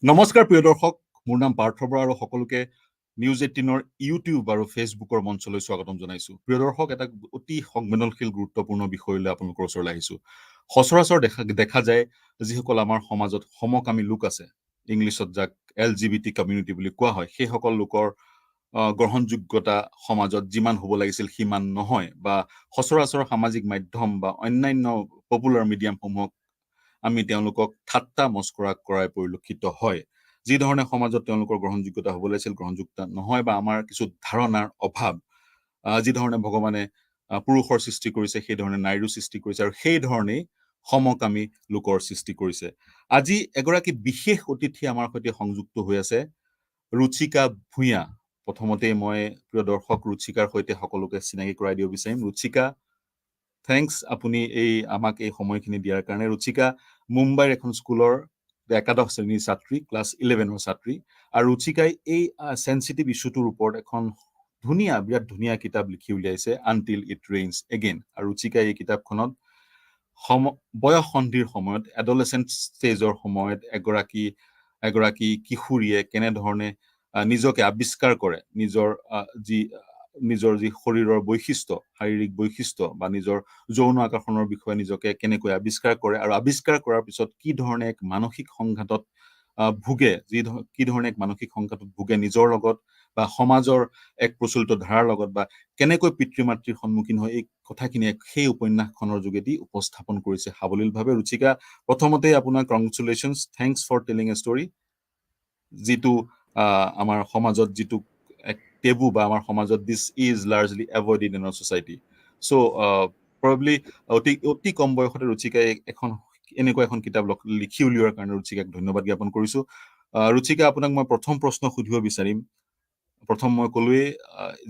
নমস্কাৰ প্ৰিয় দৰ্শক, মোৰ নাম পাৰ্থ বৰা আৰু সকলোকে নিউজ 18ৰ ইউটিউব আৰু ফেচবুকৰ মঞ্চলৈ স্বাগতম জনাইছো। প্ৰিয় দৰ্শক, এটা অতি সংবেদনশীল গুৰুত্বপূৰ্ণ বিষয়লৈ আপোনালোকৰ ওচৰলৈ আহিছো। সচৰাচৰ দেখা যায় যিসকল আমাৰ সমাজত সমকামী লোক আছে, ইংলিছত যাক LGBT কমিউনিটি বুলি কোৱা হয়, সেইসকল লোকৰ গ্ৰহণযোগ্যতা সমাজত যিমান হ'ব লাগিছিল সিমান নহয়, বা সচৰাচৰ সামাজিক মাধ্যম বা অন্যান্য পপুলাৰ মিডিয়ামসমূহক আমি তেওঁলোকক ঠাট্টা মস্কৰা কৰাই পৰিলক্ষিত হয়। যি ধৰণে সমাজত তেওঁলোকৰ গ্ৰহণযোগ্যতা হ'ব লাগিছিল গ্ৰহণযোগ্যতা নহয়, বা আমাৰ কিছু ধাৰণাৰ অভাৱ, যি ধৰণে ভগৱানে পুৰুষৰ সৃষ্টি কৰিছে সেই ধৰণে নাৰীৰো সৃষ্টি কৰিছে, আৰু সেই ধৰণেই সমকামী লোকৰ সৃষ্টি কৰিছে। আজি এগৰাকী বিশেষ অতিথি আমাৰ সৈতে সংযুক্ত হৈ আছে, ৰুচিকা ভূঞা। প্ৰথমতেই মই প্ৰিয় দৰ্শক ৰুচিকাৰ সৈতে সকলোকে চিনাকি কৰাই দিব বিচাৰিম। ৰুচিকা, থেংকছ আপুনি আমাক এই সময়খিনি দিয়াৰ কাৰণে। ৰুচিকা মুম্বাইৰ এখন স্কুলৰ একাদশ শ্ৰেণীৰ ছাত্ৰী, ক্লাছ 11ৰ ছাত্ৰী, আৰু ৰুচিকাই এই চেঞ্চিটিভ ইছ্যুটোৰ ওপৰত এখন বিৰাট ধুনীয়া কিতাপ লিখি উলিয়াইছে, আনটিল ইট ৰেইনছ এগেইন। আৰু ৰুচিকাই এই কিতাপখনত বয়স সন্ধিৰ সময়ত, এডলেচেণ্ট ষ্টেজৰ সময়ত এগৰাকী কিশোৰীয়ে কেনেধৰণে নিজকে আৱিষ্কাৰ কৰে, নিজৰ যি শৰীৰৰ বৈশিষ্ট্য, শাৰীৰিক বৈশিষ্ট্য বা নিজৰ যৌন আকৰ্ষণৰ বিষয়ে নিজকে কেনেকৈ আৱিষ্কাৰ কৰে, আৰু আৱিষ্কাৰ কৰাৰ পিছত কি ধৰণে এক মানসিক সংঘাতত ভোগে, কি ধৰণে এক মানসিক সংঘাতত ভোগে নিজৰ লগত বা সমাজৰ এক প্ৰচলিত ধাৰাৰ লগত, বা কেনেকৈ পিতৃ মাতৃৰ সন্মুখীন হয়, এই কথাখিনি সেই উপন্যাসখনৰ যোগেদি উপস্থাপন কৰিছে সাৱলীলভাৱে। ৰুচিকা, প্ৰথমতে আপোনাক congratulations, thanks for telling a story. যিটো আমাৰ সমাজত যিটো এক টেবু, বা আমাৰ সমাজত this is largely avoided in our society. So' probably অতি কম বয়সতে ৰুচিকাই এনেকুৱা এখন কিতাপ লিখি উলিওৱাৰ কাৰণে ৰুচিকাক ধন্যবাদ জ্ঞাপন কৰিছো। ৰুচিকা, আপোনাক মই প্ৰথম প্ৰশ্ন সুধিব বিচাৰিম। প্ৰথম মই ক'লোৱেই,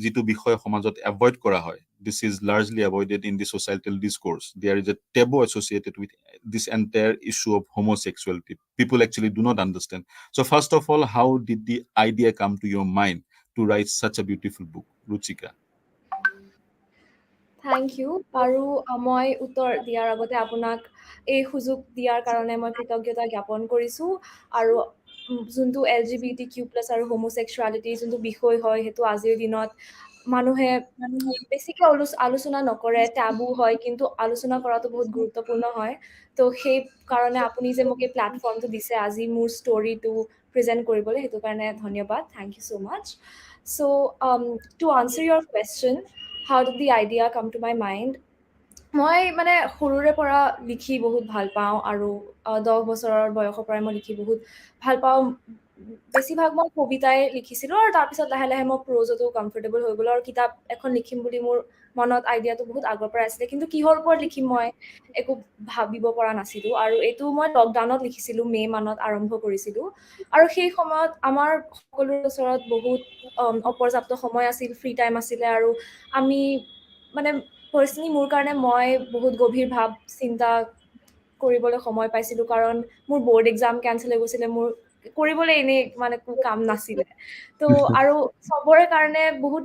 যিটো বিষয় সমাজত এভইড কৰা হয়, this is largely avoided in the societal discourse, there is a taboo associated with this entire issue of homosexuality. People actually do not understand. So first of all, how did the idea come to your mind to write such a beautiful book, Ruchika? Thank you. আৰু মই উত্তৰ দিয়াৰ আগতে আপোনাক এই সুযোগ দিয়াৰ কাৰণে মই কৃতজ্ঞতা জ্ঞাপন কৰিছোঁ। আৰু যোনটো LGBTQ+ আৰু হোমোছেক্সুৱেলিটি যোনটো বিষয় হয়, সেইটো আজিৰ দিনত মানুহে বেছিকৈ আলোচনা নকৰে, টাবু হয়, কিন্তু আলোচনা কৰাটো বহুত গুৰুত্বপূৰ্ণ হয়। তো সেই কাৰণে আপুনি যে মোক এই প্লেটফৰ্মটো দিছে আজি মোৰ ষ্টৰিটো প্ৰেজেণ্ট কৰিবলৈ, সেইটো কাৰণে ধন্যবাদ। Thank you so' much. So' to answer your question, how did the idea come to my mind? মই মানে সৰুৰে পৰা লিখি বহুত ভাল পাওঁ, আৰু 10 বছৰৰ বয়সৰ পৰাই মই লিখি বহুত ভাল পাওঁ। বেছিভাগ মই কবিতাই লিখিছিলোঁ, আৰু তাৰপিছত লাহে লাহে মই প্ৰ'জতো কমফৰ্টেবল হৈ গ'লোঁ, আৰু কিতাপ এখন লিখিম বুলি মোৰ মনত আইডিয়াটো বহুত আগৰ পৰাই আছিলে, কিন্তু কিহৰ ওপৰত লিখিম মই একো ভাবিব পৰা নাছিলোঁ। আৰু এইটো মই লকডাউনত লিখিছিলোঁ, মে' মানত আৰম্ভ কৰিছিলোঁ। আৰু সেই সময়ত আমাৰ সকলোৰে ওচৰত বহুত অপৰ্যাপ্ত সময় আছিল, ফ্ৰী টাইম আছিলে, আৰু আমি মানে পাৰ্চনেলি মোৰ কাৰণে মই বহুত গভীৰ ভাৱ চিন্তা কৰিবলৈ সময় পাইছিলোঁ, কাৰণ মোৰ বৰ্ড এক্সাম কেঞ্চেল হৈ গৈছিলে, মোৰ কৰিবলৈ এনেই মানে কোনো কাম নাছিলে। তো আৰু চবৰে কাৰণে বহুত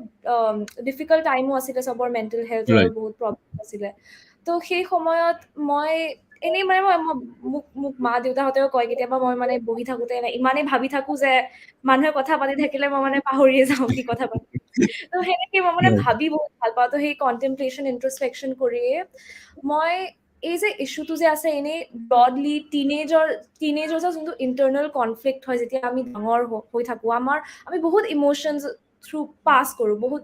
ডিফিকাল্ট টাইমো আছিলে, চবৰ মেণ্টেল হেল্থৰ Right. বহুত প্ৰব্লেম আছিলে। তো সেই সময়ত মই এনেই মানে মোক মা দেউতাহঁতেও কয় কেতিয়াবা, মই মানে বহি থাকোঁতে ইমানেই ভাবি থাকোঁ যে মানুহে কথা পাতি থাকিলে মই মানে পাহৰিয়ে যাওঁ কি কথা পাতি। তো সেনেকৈ মই মানে ভাবি বহুত ভাল পাওঁ। তো সেই কণ্টেম্পলেশ্যন, ইণ্ট্ৰস্পেকশ্যন কৰিয়ে মই এই যে ইছ্যুটো যে আছে, এনেই ব্ৰডলি টিনেজাৰ্ছৰ যোনটো ইণ্টাৰনেল কনফ্লিক্ট হয়, যেতিয়া আমি ডাঙৰ হৈ থাকোঁ, আমি বহুত ইম'শ্যনছ থ্ৰু পাছ কৰোঁ, বহুত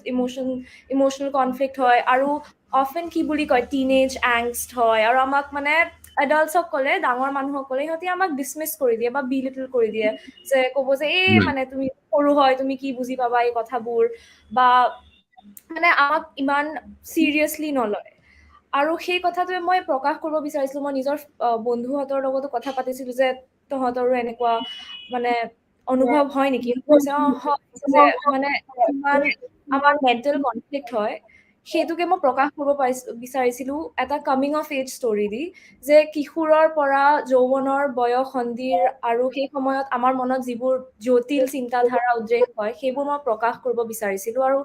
ইম'শ্যনেল কনফ্লিক্ট হয়, আৰু অফেন কি বুলি কয়, টিনেজ এংষ্ট হয়, আৰু আমাক মানে এডাল্টছক ক'লে, ডাঙৰ মানুহক ক'লে, সিহঁতি আমাক ডিছমিছ কৰি দিয়ে বা বিলিটল কৰি দিয়ে, যে ক'ব যে মানে তুমি সৰু হয়, তুমি কি বুজি পাবা এই কথাবোৰ, বা মানে আমাক ইমান চিৰিয়াছলি নলয়। আৰু সেই কথাটোৱে মই প্ৰকাশ কৰিব বিচাৰিছিলোঁ। মই নিজৰ বন্ধুহঁতৰ লগতো কথা পাতিছিলোঁ যে তহঁতৰো এনেকুৱা মানে অনুভৱ হয় নেকি? কৈছে হয়, যে মানে ইমান আমাৰ মেণ্টেল কনফ্লিক্ট হয়, সেইটোকে মই প্ৰকাশ কৰিব বিচাৰিছিলোঁ এটা কামিং অফ এজ ষ্টৰি দি, যে কিশোৰৰ পৰা যৌৱনৰ বয়স সন্ধিৰ, আৰু সেই সময়ত আমাৰ মনত যিবোৰ জটিল চিন্তাধাৰা উদ্ৰেক হয়, সেইবোৰ মই প্ৰকাশ কৰিব বিচাৰিছিলোঁ। আৰু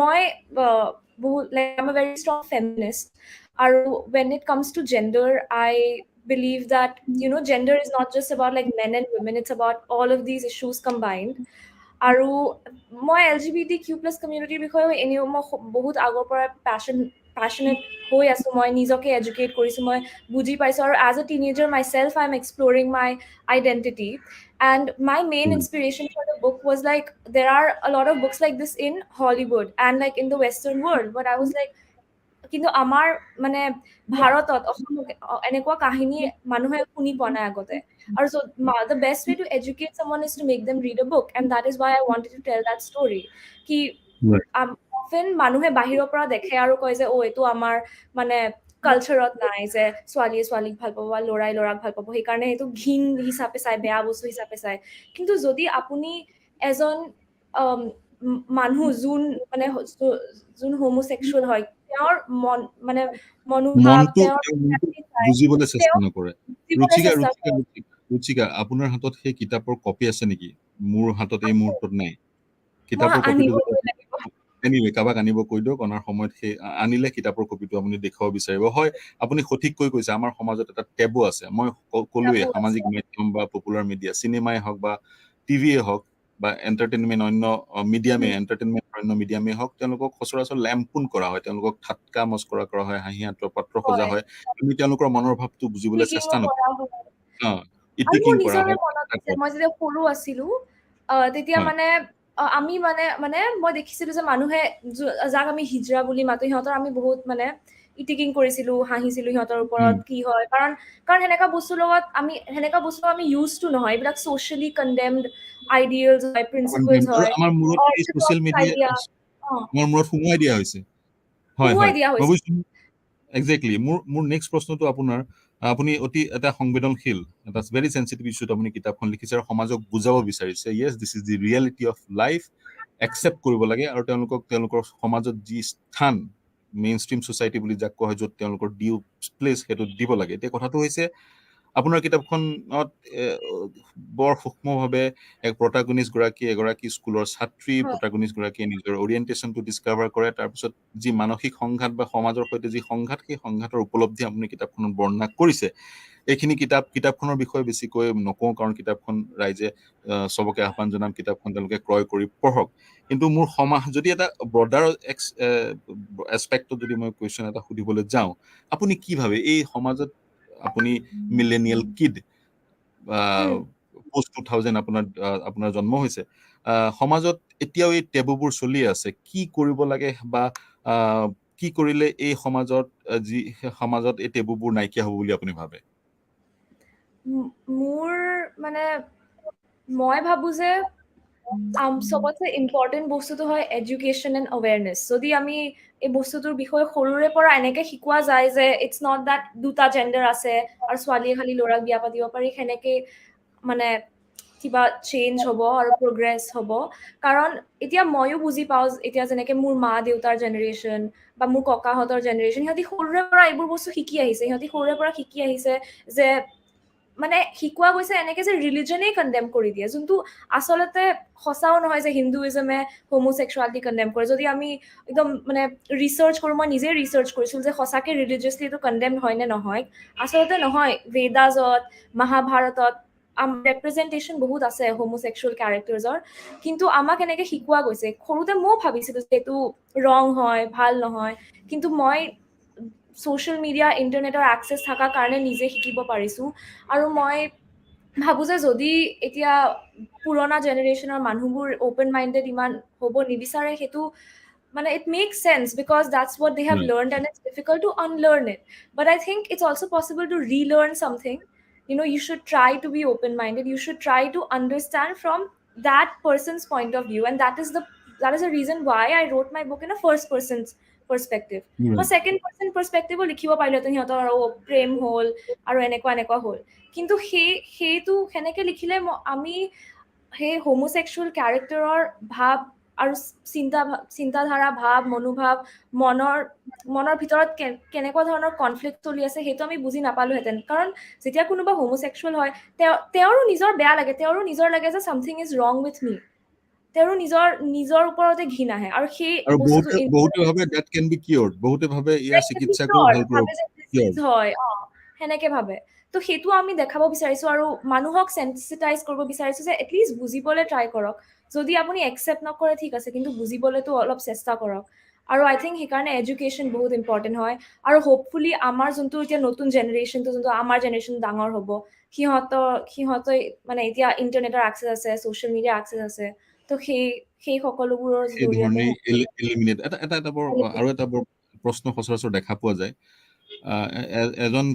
মই বহুত I M A very strong feminist, আৰু when it comes to gender, I believe that, you know, gender is not just about like men and women, it's about all of these issues combined. আৰু মই LGBTQ+ কমিউনিটিৰ বিষয়ে এনেও মই বহুত আগৰ পৰা passionate হৈ আছো, মই নিজকে এডুকেট কৰিছো, মই বুজি পাইছো, আৰু as a teenager myself I'm exploring my identity, and my main inspiration for the book was like there are a lot of books like this in Hollywood and like in the Western world, but I was like কিন্তু আমাৰ মানে ভাৰতত এনেকুৱা কাহিনী মানুহে শুনি পোৱা নাই আগতে, আৰু so the best way to educate someone is to make them read a book, and that is why I wanted to tell that story কি often মানুহে বাহিৰৰ পৰা দেখে আৰু কয় যে এইটো আমাৰ মানে কালচাৰত নাই যে ছোৱালীয়ে ছোৱালীক ভাল পাব বা ল'ৰাই ল'ৰাক ভাল পাব, সেইকাৰণে এইটো ঘিণ হিচাপে চাই, বেয়া বস্তু হিচাপে চাই। কিন্তু যদি আপুনি এজন মানুহ যোন হোমোসেক্সুৱেল হয়, তেওঁৰ মানে মনোভাৱ, মনটো তেওঁৰ বুজিবলৈ চেষ্টা নকৰে। বুজিবলৈ চেষ্টা ৰুচিকা আপোনাৰ হাতত সেই কিতাপৰ কপি আছে নেকি? মোৰ হাতত এই মুহূৰ্তত নাই। মই কিতাপৰ কপিটো আনিবগৈ লাগিব। এনিৱে কাৰোবাক আনিব কৈ দিয়ক, অনাৰ সময়ত সেই আনিলে কিতাপৰ কপিটো আপুনি দেখুৱাব বিচাৰিব। হয়, আপুনি সঠিককৈ কৈছে, আমাৰ সমাজত এটা টেবু আছে। মই ক'লোৱে সামাজিক মাধ্যম বা পপুলাৰ মিডিয়া, চিনেমাই হওক বা টিভিয়ে হওক বা এণ্টাৰটেইনমেণ্ট অন্য মিডিয়ামেই হওক, তেওঁলোকক সচৰাচৰ লেম্পুন কৰা হয়, তেওঁলোকক ঠাট্টা মস্কৰা কৰা হয়, হাঁহি পাত্ৰ সজা হয়। আমি তেওঁলোকৰ মনৰ ভাৱটো বুজিবলৈ চেষ্টা নকৰোঁ। আৰু মোৰ ইটিকিং কৰা নিজৰে হয়। মনত আছে, মই যেতিয়া সৰু আছিলো তেতিয়া হয়। মানে আমি মানে মই দেখিছিলো যে মানুহে যাক আমি হিজৰা বুলি মাতো, সিহঁতৰ আমি বহুত মানে ইটিকিং কৰিছিলো, হাঁহিছিলো সিহঁতৰ ওপৰত, কি হয় কাৰণ সেনেকা বস্তুৰ লগত সেনেকা বস্তু আমি ইউজ টু নহয়, এইবিলাক ছ'চিয়েলি কণ্ডেমড আইডিয়েলছ হয়, প্ৰিন্সিপলছ আৰু হয়, আমাৰ মূৰত এই ছ'চিয়েল মিডিয়াই আমাৰ মূৰত সোমোৱাই দিয়া হৈছে। হয়, সোমোৱাই হয়, দিয়া মই হৈছে। বুজিছো। একজেক্টলি। মোৰ নেক্সট প্ৰশ্নটো আপোনাৰ, আপুনি অতি এটা সংবেদনশীল, এটা ভেৰি চেঞ্চিটিভ ইছ্যুত আপুনি কিতাপখন লিখিছে আৰু সমাজক বুজাব বিচাৰিছে, yes this is the reality of life, accept কৰিব লাগে, আৰু তেওঁলোকৰ সমাজত যি স্থান, মেইন ষ্ট্ৰীম ছ'চাইটি বুলি যাক কোৱা হয়, য'ত তেওঁলোকৰ ডিউ প্লেচ সেইটো দিব লাগে। এতিয়া কথাটো হৈছে আপোনাৰ কিতাপখনত বৰ সূক্ষ্মভাৱে এগৰাকী স্কুলৰ ছাত্ৰী প্ৰটাগনিষ্টগৰাকীয়ে নিজৰ অৰিয়েণ্টেশ্যনটো ডিছকাভাৰ কৰে, তাৰপিছত যি মানসিক সংঘাত বা সমাজৰ সৈতে যি সংঘাত, সেই সংঘাতৰ উপলব্ধি আপুনি কিতাপখনত বৰ্ণনা কৰিছে। এইখিনি কিতাপখনৰ বিষয়ে বেছিকৈ নকওঁ, কাৰণ কিতাপখন ৰাইজে চবকে আহ্বান জনাম, কিতাপখন তেওঁলোকে ক্ৰয় কৰি পঢ়ক। কিন্তু মোৰ যদি এটা ব্ৰডাৰ এছপেক্টত যদি মই কুৱেশ্যন এটা সুধিবলৈ যাওঁ, আপুনি কি ভাবে এই সমাজত, আপুনি মিলেনিয়েল কিড পোষ্ট 2000 আপোনাৰ জন্ম হৈছে, সমাজত এতিয়াও এই টেবুবোৰ চলি আছে, কি কৰিব লাগে বা কি কৰিলে এই সমাজত এই টেবুবোৰ নাইকিয়া হ'ব বুলি আপুনি ভাবে? মোৰ মানে মই ভাবো যে চবতছে ইম্পৰ্টেণ্ট বস্তুটো হয় এডুকেশ্যন এণ্ড এৱেৰনেছ। যদি আমি এই বস্তুটোৰ বিষয়ে সৰুৰে পৰা এনেকে শিকোৱা যায় যে ইটছ নট দেট দুটা জেণ্ডাৰ আছে আৰু ছোৱালীয়ে খালি ল'ৰাক বিয়া পাতিব পাৰি, সেনেকে মানে কিবা চেঞ্জ হ'ব আৰু প্ৰগ্ৰেছ হ'ব। কাৰণ এতিয়া ময়ো বুজি পাওঁ, এতিয়া যেনেকে মোৰ মা দেউতাৰ জেনেৰেশ্যন বা মোৰ ককাহঁতৰ জেনেৰেশ্যন, সিহঁতি সৰুৰে পৰা এইবোৰ বস্তু শিকি আহিছে, যে মানে শিকোৱা গৈছে এনেকে যে ৰিলিজনেই কণ্ডেম কৰি দিয়ে, যোনটো আচলতে সঁচাও নহয় যে হিন্দুইজমে হোমোচেক্সুৱালিটি কণ্ডেম কৰে। যদি আমি একদম মানে ৰিচাৰ্চ কৰোঁ, মই নিজে ৰিচাৰ্চ কৰিছিলোঁ যে সঁচাকে ৰিলিজিয়াছলি এইটো কণ্ডেম হয় নে নহয়। আচলতে নহয়, বেদাজত, মহাভাৰতত ৰেপ্ৰেজেণ্টেশ্যন বহুত আছে হোমোচেক্সুৱেল কেৰেক্টাৰ্ছৰ, কিন্তু আমাক এনেকে শিকোৱা গৈছে। সৰুতে ময়ো ভাবিছিলোঁ যে এইটো ৰং হয়, ভাল নহয়, কিন্তু মই ছ'চিয়েল মিডিয়া, ইণ্টাৰনেটৰ একচেছ থকাৰ কাৰণে নিজে শিকিব পাৰিছোঁ। আৰু মই ভাবোঁ যে যদি এতিয়া পুৰণা জেনেৰেশ্যনৰ মানুহবোৰ অ'পেন মাইণ্ডেড ইমান হ'ব নিবিচাৰে, সেইটো মানে it makes sense because that's what they have learned and it's difficult to unlearn it. But I think it's also possible to relearn something. You know, you should try to be open-minded. You should try to understand from that person's point of view, and that is the reason why I wrote my book in a first person's perspective. মই second person perspective লিখিব পাৰিলোহেঁতেন, সিহঁতৰ প্ৰেম হ'ল আৰু এনেকুৱা হ'ল, কিন্তু সেইটো সেনেকে লিখিলে আমি সেই হোমোচেক্সুৱেল কেৰেক্টাৰৰ ভাৱ আৰু চিন্তাধাৰা, ভাৱ, মনোভাৱ, মনৰ ভিতৰত কেনেকুৱা ধৰণৰ কনফ্লিক্ট চলি আছে, সেইটো আমি বুজি নাপালোহেঁতেন। কাৰণ যেতিয়া কোনোবা হোমোচেক্সুৱেল হয়, তেওঁৰো নিজৰ বেয়া লাগে, তেওঁৰো নিজৰ লাগে যে চামথিং ইজ ৰং উইথ মি, তেওঁৰো নিজৰ ওপৰতে ঘিণ আহে, আৰু সেই বহুতে ভাবে that can be cured, বহুতে ভাবে ইয়াৰ চিকিৎসা কৰি ভাল কৰিব হয়, সেনেকে ভাবে। তো সেইটো আমি দেখাব বিচাৰিছোঁ আৰু মানুহক চেন্সিটাইজ কৰিব বিচাৰিছোঁ যে এটলিষ্ট বুজিবলৈ ট্ৰাই কৰক। যদি আপুনি একচেপ্ট নকৰে ঠিক আছে, কিন্তু বুজিবলৈতো অলপ চেষ্টা কৰক। আৰু আই থিংক সেইকাৰণে এডুকেশ্যন বহুত ইম্পৰ্টেণ্ট হয়। আৰু হোপফুলি আমাৰ যোনটো এতিয়া নতুন জেনেৰেশ্যনটো, যোনটো আমাৰ জেনেৰেশ্যন ডাঙৰ হ'ব, সিহঁতে মানে এতিয়া ইণ্টাৰনেটৰ একচেছ আছে, ছ'চিয়েল মিডিয়াৰ একচেছ আছে, তো সেই সকলোবোৰৰ সেই জৰিয়তে ধৰণেই এলিমিনেট আৰু এটা বৰ প্ৰশ্ন সচৰাচৰ দেখা পোৱা যায়। এজন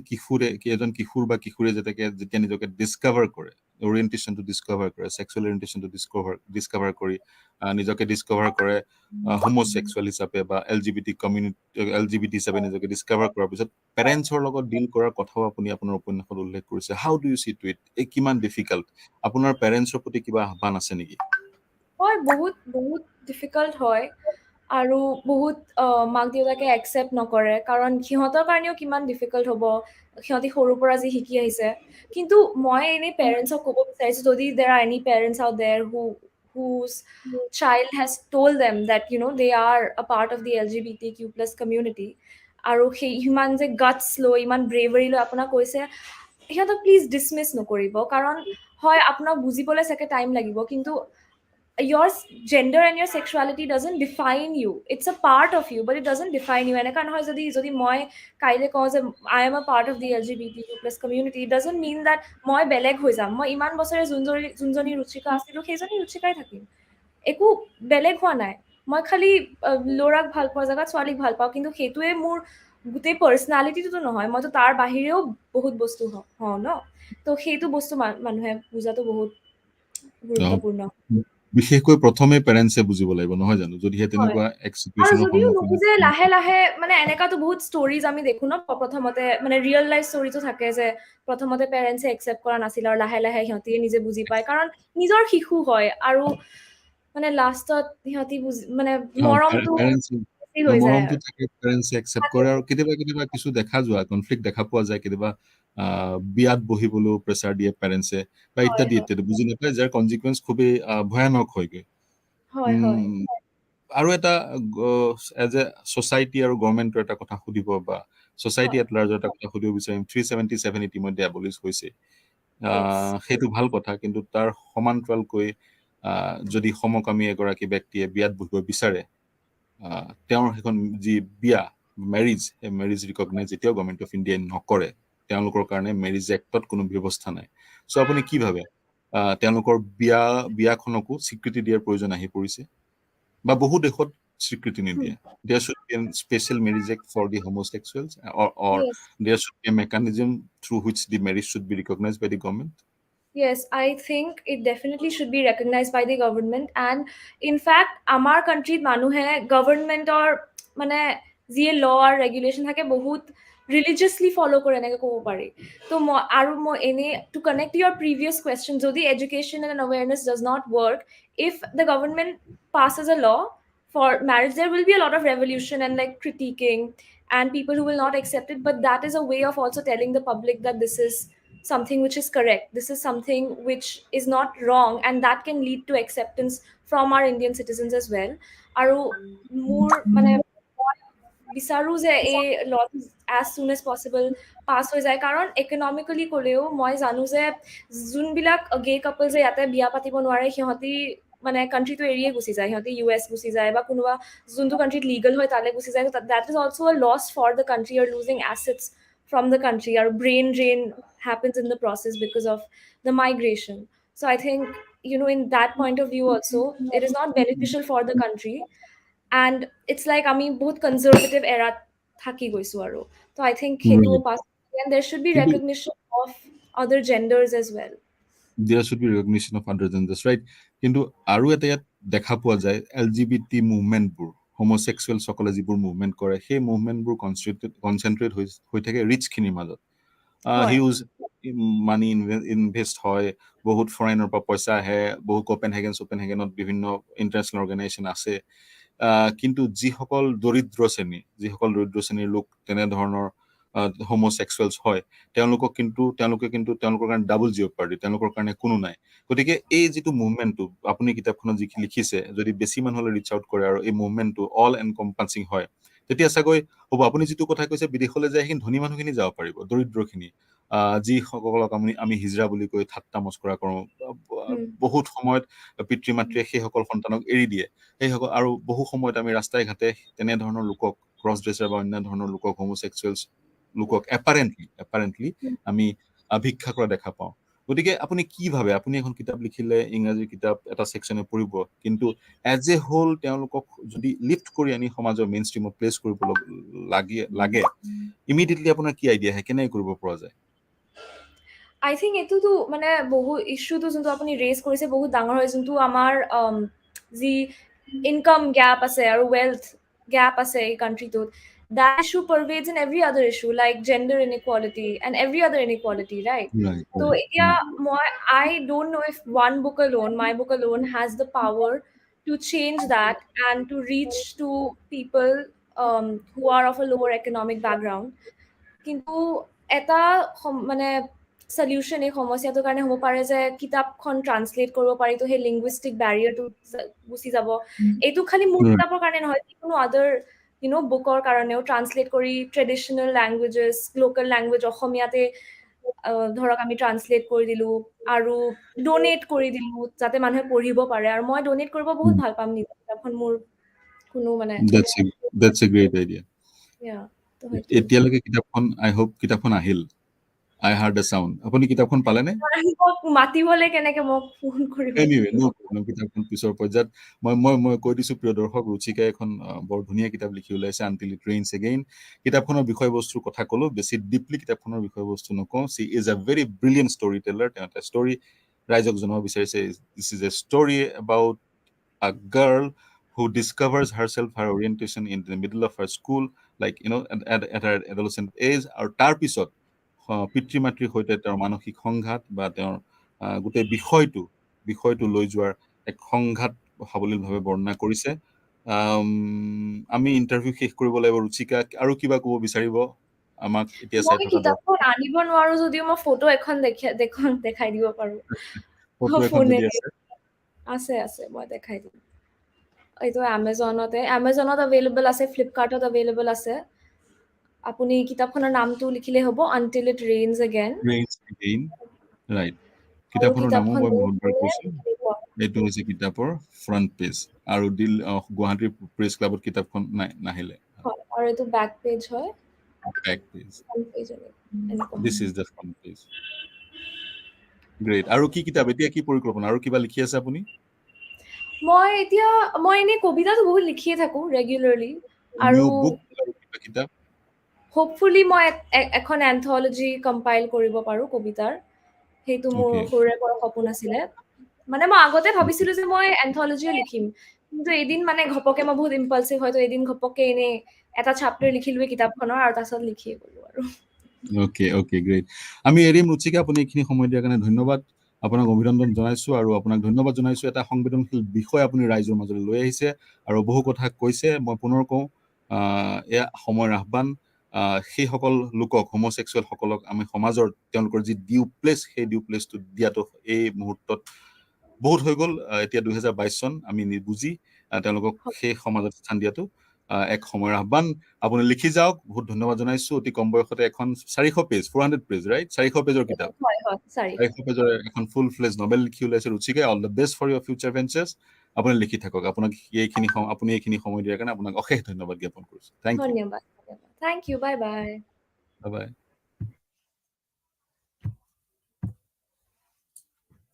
কিশোৰ বা কিশোৰীয়ে যেতিয়া নিজকে ডিছকাভাৰ কৰে, অৰিয়েণ্টেশ্যনটো ডিছকাভাৰ কৰে, ছেক্সুৱেল অৰিয়েণ্টেশ্যনটো ডিছকাভাৰ কৰি নিজকে ডিছকাভাৰ কৰে হোমোছেক্সুৱেল হিচাপে বা LGBT হিচাপে নিজকে ডিছকাভাৰ কৰাৰ পিছত পেৰেণ্টছৰ লগত ডিল কৰাৰ কথাও আপুনি আপোনাৰ উপন্যাসত উল্লেখ কৰিছে। How do you see to it? কিমান ডিফিকাল্ট? আপোনাৰ পেৰেণ্টছৰ প্ৰতি কিবা আহ্বান আছে নেকি? হয়, বহুত বহুত ডিফিকাল্ট হয়। আৰু বহুত মাক দেউতাকে একচেপ্ট নকৰে, কাৰণ সিহঁতৰ কাৰণেও কিমান ডিফিকাল্ট হ'ব, সিহঁতি সৰুৰ পৰা যি শিকি আহিছে। কিন্তু মই এনেই পেৰেণ্টছক ক'ব বিচাৰিছোঁ, যদি দেৰ আৰ এনি পেৰেণ্টছ আউট দেৰ whose child has told them that they are a part of the LGBTQ+ community, আৰু সেই ইমান যে গাটছ লৈ, ইমান ব্ৰেভাৰী লৈ আপোনাক কৈছে, সিহঁতক প্লিজ ডিছমিছ নকৰিব। কাৰণ হয়, আপোনাক বুজিবলৈ চাগে টাইম লাগিব, কিন্তু your gender and your sexuality doesn't define you. It's a part of you, but it doesn't define you. এনেকা নহয় যদি মই কাইলৈ কওঁ যে I am a part of the LGBTQ+ community, it doesn't mean that মই বেলেগ হৈ যাম। মই ইমান বছৰে যোনজনী ৰুচিকা আছিলোঁ, সেইজনী ৰুচিকাই থাকিম। একো বেলেগ হোৱা নাই। মই খালি ল'ৰাক ভাল পোৱা জেগাত ছোৱালীক ভাল পাওঁ, কিন্তু সেইটোৱে মোৰ গোটেই পাৰ্চনেলিটিটো নহয়। মইতো তাৰ বাহিৰেও বহুত বস্তু হওঁ ন। তো সেইটো বস্তু মানুহে বুজাটো বহুত আহ, গুৰুত্বপূৰ্ণ। বিশেষকৈ প্ৰথমে পেৰেণ্টছে বুজিব লাগিব, নহয় জানো? যদিহে হয়। তেনেকুৱা এক আৰু চিটুৱেশ্যনৰ যদিও সন্মুখীন নুবুজে, লাহে লাহে মানে এনেকাতো বহুত ষ্টৰিজ আমি দেখো ন, প্ৰথমতে মানে ৰিয়েল লাইফ ষ্টৰিজো থাকে যে প্ৰথমতে পেৰেণ্টছে একচেপ্ট কৰা নাছিল আৰু লাহে লাহে সিহঁতি নিজে বুজি পায়, কাৰণ নিজৰ শিশু হয়। আৰু মানে লাষ্টত সিহঁতি মানে মৰমটো বেছি হৈ যায় মৰমটো আৰু। থাকে, পেৰেণ্টছে একচেপ্ট কৰে। আৰু কেতিয়াবা কিছু দেখা যোৱা কনফ্লিক্ট দেখা পোৱা যায়। কেতিয়াবা বিয়াত বহিবলৈও প্ৰেছাৰ দিয়ে পেৰেণ্টছে, বা হয় ইত্যাদি হয় ইত্যাদি, বুজি নাপায়, যাৰ কনজিকুৱেঞ্চ খুবেই ভয়ানক হয়গৈ। হয় হয় উম, আৰু এটা এজ এ ছ'চাইটি আৰু গভৰ্ণমেণ্টৰ এটা কথা সুধিব, বা ছ'চাইটি হয় এট লাৰ্জৰ এটা কথা সুধিব বিচাৰিম। 377 ইতিমধ্যে এবলিছ হৈছে। য়েছ সেইটো ভাল কথা, কিন্তু তাৰ সমান্তৰালকৈ যদি সমকামী এগৰাকী ব্যক্তিয়ে বিয়াত বহিব বিচাৰে, তেওঁৰ সেইখন যি বিয়া, মেৰিজ, সেই মেৰিজ ৰিকগনাইজ এতিয়াও গভৰ্ণমেণ্ট অফ ইণ্ডিয়াই নকৰে। তেওঁলোকৰ কাৰণে মেৰিজ এক্টত কোনো ব্যৱস্থা নাই। চ' আপুনি কি ভাবে, তেওঁলোকৰ বিয়াখনকো স্বীকৃতি দিয়াৰ প্ৰয়োজন আহি পৰিছে, বা বহু দেশত স্বীকৃতি নিদিয়ে? There should be a special marriage act for the homosexuals, or Yes there should be a mechanism through which the marriage should be recognized by the government? Yes, I think it definitely should be recognized by the government. And in fact, our country manuhe government or মানে যিয়ে law আর regulation থাকে বহুত religiously follow করে এনেকে ক'ব পাৰি। তো মই এনে to connect to your previous question, যদি education and awareness does not work, if the government passes a law for marriage, there will be a lot of revolution and like critiquing and people who will not accept it. But that is a way of also telling the public that this is something which is correct, this is something which is not wrong, and that can lead to acceptance from our Indian citizens as well. আৰু মোৰ মানে বিচাৰো যে এই লটো as soon as possible পাছ হৈ যায়, কাৰণ economically ক'লেও মই জানো যে যোনবিলাক গে কাপল যে ইয়াতে বিয়া পাতিব নোৱাৰে, সিহঁতি মানে কাণ্ট্ৰিটো এৰিয়ে গুচি যায়, সিহঁতি US গুচি যায়, বা কোনোবা যোনটো কাণ্ট্ৰিত লিগেল হয় তালে গুচি যায়। That is also' a loss for the country, you are losing assets from the country. Our brain drain happens in the process because of the migration. So I think, in that point of view also, it is not beneficial for the country. And it's like আমি বহুত conservative era থাকি গৈছো আৰু। So I think সেইটোও Right. pass, and there should be কিন্তু recognition of other genders as well. there should be recognition of other genders, right? কিন্তু আৰু এটা ইয়াত দেখা পোৱা যায়, LGBT মুভমেণ্টবোৰ, homosexual সকলে যিবোৰ মুভমেণ্ট কৰে, সেই মুভমেণ্টবোৰ কনচেনট্ৰেট হৈ থাকে ৰিচখিনিৰ মাজত। হয় হিউজ মানি ইনভেষ্ট হয়, বহুত ফৰেইনৰ পৰা পইচা আহে, বহু চোপেনহেগেনত বিভিন্ন ইণ্টাৰনেশ্যনেল অৰ্গেনাইজেশ্যন আছে। কিন্তু যিসকল দৰিদ্ৰ শ্ৰেণীৰ লোক তেনেধৰণৰ হোমোছেক্সুৱেলছ হয়, তেওঁলোকে কিন্তু তেওঁলোকৰ কাৰণে ডাবল জিঅ'পাৰ্টি, তেওঁলোকৰ কাৰণে কোনো নাই। গতিকে এই যিটো মুভমেণ্টটো আপুনি কিতাপখনত যিখিনি লিখিছে, যদি বেছি মানুহলৈ ৰিচ আউট কৰে আৰু এই মুভমেণ্টটো অল এনকম্পাছিং হয়, তেতিয়া চাগৈ হ'ব আপুনি যিটো কথা কৈছে বিদেশলৈ যায় সেইখিনি ধনী মানুহখিনি যাব পাৰিব, দৰিদ্ৰখিনি যিসকলক আমি হিজৰা বুলি কৈ ঠাট্টা মস্কৰা কৰোঁ। বহুত সময়ত পিতৃ মাতৃয়ে সেইসকল সন্তানক এৰি দিয়ে, সেইসকল আৰু বহু সময়ত আমি ৰাস্তাই ঘাটে তেনেধৰণৰ লোকক, ক্ৰছ ড্ৰেছাৰ বা অন্য ধৰণৰ লোকক, হোমোচেক্সুৱেলছ লোকক এপাৰেণ্টলি আমি ভিক্ষা কৰা দেখা পাওঁ। গতিকে আপুনি কি ভাবে? আপুনি এখন কিতাপ লিখিলে, ইংৰাজী কিতাপ এটা ছেকশ্যনে পঢ়িব, কিন্তু এজ এ হোল তেওঁলোকক যদি লিফ্ট কৰি আনি সমাজৰ মেইন ষ্ট্ৰীমত প্লেচ কৰিব লাগে ইমিডিয়েটলি আপোনাৰ কি আইডিয়া আহে, কেনেকৈ কৰিব পৰা যায়? আই থিংক এইটোতো মানে বহু ইছ্যুটো যোনটো আপুনি ৰেজ কৰিছে বহুত ডাঙৰ হয়, যোনটো আমাৰ যি ইনকাম গেপ আছে আৰু ৱেল্থ গেপ আছে এই কাণ্ট্ৰিটোত, that issue pervades in every other issue like gender inequality and every other inequality, right? Right, So right. এতিয়া I don't know if one book alone, my book alone has the power to change that and to reach to people who are of a lower economic background. কিন্তু এটা মানে solution এই সমস্যাটোৰ কাৰণে হ'ব পাৰে যে কিতাপখন ট্ৰান্সলেট কৰিব পাৰি, তো সেই লিংগুইষ্টিক বেৰিয়াৰটো গুচি যাব। এইটো খালি মোৰ Right. কিতাপৰ কাৰণে নহয়, যিকোনো আদাৰ বুকৰ কাৰণেও ট্ৰান্সলেট কৰি ট্ৰেডিশ্যনেল লেংগুৱেজেছ, লোকেল লেংগুৱেজ অসমীয়াতে ধৰক আমি ট্ৰান্সলেট কৰি দিলোঁ আৰু ডনেট কৰি দিলোঁ যাতে মানুহে পঢ়িব পাৰে। আৰু মই ডনেট কৰিব বহুত ভাল পাম নিজৰ কিতাপখন, মোৰ কোনো মানে That's a great idea. তো সেইটো এতিয়ালৈকে কিতাপখন আই হোপ কিতাপখন আহিল, আই হাৰ্ড এ চাউণ্ড। আপুনি কিতাপখন পালেনে? মাতিবলে কেনেকে মোক ফোন কৰিব? Anyway, no problem, কিতাপখন পিছৰ পৰ্যায়ত মই কৈ দিছো প্ৰিয় দৰ্শক, ৰুচিকাই এখন বৰ ধুনীয়া কিতাপ লিখি ওলাইছে, আনটিল ইট ৰেইনছ এগেইন। কিতাপখনৰ বিষয়বস্তুৰ কথা ক'লো, বেছি ডিপলি কিতাপখনৰ বিষয়বস্তু নকওঁ। She is a very brilliant storyteller. তেওঁ এটা ষ্টৰী ৰাইজক জনাব বিচাৰিছে। This is a story about a girl who discovers herself, her orientation in the middle of her school, like at her adolescent age, আৰু তাৰ পিছত পিতৃ মাতৃৰ সৈতে তেওঁৰ মানসিক সংঘাত বা তেওঁৰ গোটেই বিষয়টো লৈ যোৱাৰ এক সংঘাত সাৱলীলভাৱে বৰ্ণনা কৰিছে। আমি ইণ্টাৰভিউ শেষ কৰিব লাগিব। ৰুচিকা আৰু কিবা ক'ব বিচাৰিব আমাক এতিয়া চাই মই থকা কিতাপখন আনিব নোৱাৰো যদিও মই ফটো এখন দেখাই দিব পাৰো ফটো এখন যদি ফোনেদি। আছে? আছে মই দেখাই দিম। এইটো এমাজনত এভেইলেবল আছে, ফ্লিপকাৰ্টত এভেইলেবল আছে। আপুনি কিতাপখনৰ নামটো লিখিলে হ'ব, until it rains again. Rains Again, right. আৰু কিতাপখনৰ নামো কিতাপখন মই বহুতবাৰ কৈছো। এইটো হৈছে কিতাপৰ ফ্ৰণ্ট পেজ, আৰু গুৱাহাটীৰ প্ৰেছ ক্লাবত কিতাপখন নাহিলে হয়, আৰু এইটো বেক পেজ হয়, বেক পেজ। ফ্ৰণ্ট পেজ এনেকুৱা। This is the front page. Great. আৰু কি কিতাপ এতিয়া, কি পৰিকল্পনা, আৰু কিবা লিখি আছে আপুনি? মই এনেই কবিতাটো বহুত লিখিয়ে থাকো ৰেগুলাৰলি, আৰু নিউ বুক আৰু কিবা কিতাপ? হোপফুলি মই এখন এন্থলজি কম্পাইল কৰিব পাৰো কবিতাৰ। সেইটো মোৰ Okay. সৰুৰে পৰা সপোন আছিলে। মানে মই আগতে ভাবিছিলো যে মই এন্থলজিয়ে লিখিম, কিন্তু এদিন মানে ঘপকে মই বহুত ইম্পালচিভ, হয়তো এদিন ঘপকে এনেই এটা চাপ্টাৰ লিখিলো কিতাপখনৰ, আৰু তাৰপিছত লিখিয়ে গলো আৰু। Okay great. আমি এৰিম ৰুচিকা, আপুনি এইখিনি সময় দিয়াৰ কাৰণে ধন্যবাদ। আপোনাক অভিনন্দন জনাইছো, আৰু আপোনাক ধন্যবাদ জনাইছো। এটা সংবেদনশীল বিষয় আপুনি ৰাইজৰ মাজলৈ লৈ আহিছে আৰু বহু কথা কৈছে। মই পুনৰ কওঁ, এয়া সময়ৰ আহ্বান। সেইসকল লোকক, হোমোচেক্সুৱেল সকলক আমি সমাজৰ তেওঁলোকৰ যি ডিউ প্লেচ, সেই ডিউ প্লেচটো দিয়াটো এই মুহূৰ্তত বহুত হৈ গ'ল। এতিয়া 2022 চন, আমি বুজি তেওঁলোকক সেই সমাজত স্থান দিয়াটো এক সময়ৰ আহ্বান। আপুনি লিখি যাওক। বহুত ধন্যবাদ জনাইছো। অতি কম বয়সতে এখন 400 পেজ, ৰাইট? 400 পেজৰ কিতাপ, হয় 400 পেজৰ এখন ফুল ফ্লেজ নভেল লিখি ওলাইছে ৰুচিকাই। All the best for your future ventures. আপুনি লিখি থাকক। আপুনি এইখিনি সময় দিয়াৰ কাৰণে আপোনাক অশেষ ধন্যবাদ জ্ঞাপন কৰিছো। Thank you. ধন্যবাদ। Thank you, bye bye. Bye by.